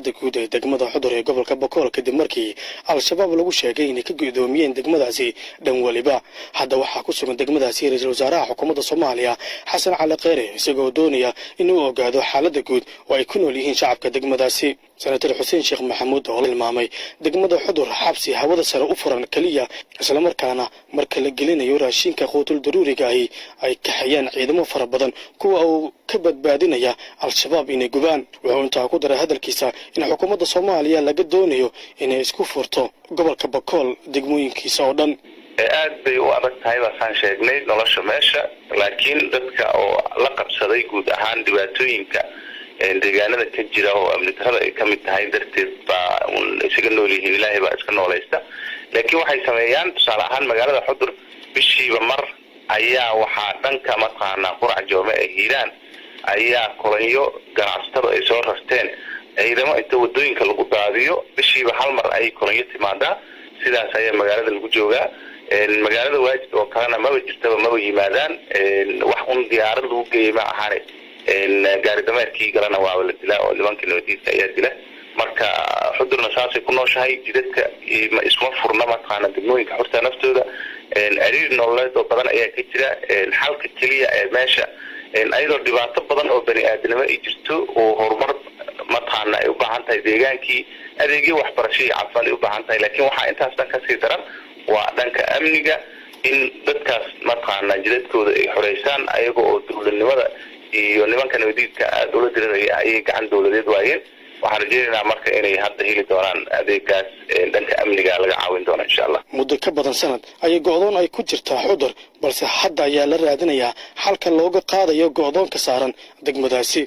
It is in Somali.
xaaladda guud ee degmada Xudur ee gobolka Bakool kadib markii al-shabaab lagu sheegay inay ka gudoomiyeen degmadaasi dhan waliba. Hadda waxaa ku sugan degmadaasi ra'iisul wasaaraha xukuumadda Soomaaliya Xasan Cali Kheyre isagoo doonaya inuu ogaado xaaladda guud oo ay ku nool yihiin shacabka degmadaasi. Senator Xuseen Sheekh Maxamuud oo tilmaamay degmada Xudur xabsi hawada sare u furan kaliya isla markaana marka la gelinayo raashinka quutul daruuriga ay ka hayaan ciidamo fara badan kuwa uu ka badbaadinaya al-shabaab inay gubaan. Wuxuu intaa ku daray hadalkiisa in xukuumadda Soomaaliya laga doonayo inay isku furto gobolka Bakool degmooyinkiisa oo dhan. aad bay u adag tahay waxaan sheegnay nolosha meesha laakiin dadka oo la qabsaday guud ahaan dhibaatooyinka deegaanada ka jira oo amni darrada ay ka mid tahay darteed baa isaga nool yihiin Ilaahay baa iska noolaysta. laakiin waxay sameeyaan tusaale ahaan magaalada Xudur bishiiba mar ayaa waxaa dhanka mataqaanaa qurac joome ee Hiiraan ayaa kolanyo ganacsatada ay soo rarteen ciidamo inta wadooyinka lagu daadiyo bishiiba hal mar ay kolanyo timaadaa sidaas ayaa magaalada lagu joogaa. magaalada waajid oo kalena maba jirtaba maba yimaadaan wax un diyaarad lagu geeyay ma ahaan gaari dameerkii galana waa la dilaa oo nimankii nabadiidka ayaa dila. marka Xudurna saasay ku nooshahay jidadka isma furna mataqaana degmooyinka xurta naftooda ariir nololeed oo badan ayaa ka jira. xalka kaliya ee meesha ayadoo dhibaato badan oo bani aadamnimo ay jirto oo horumar mataqaana ay u baahan tahay deegaankii adeegyo waxbarasho iyo caafimaad ay u baahan tahay laakiin waxaa intaas dhan ka sii daran waa dhanka amniga in dadkaas mataqaana jidadkooda ay xoreysaan ayaga oo dowladnimada iyo nimanka nabadiidka dowladda diriraya ayay gacan dowladeed waayeen. waxaan rajaynaynaa marka inay hadda heli doonaan adeegaas dhanka amniga laga caawin doono insha Allah. muddo ka badan sanad ayay go'doon ay ku jirtaa Xudur balse hadda ayaa la raadinayaa xalka looga qaadayo go'doonka saaran degmadaasi.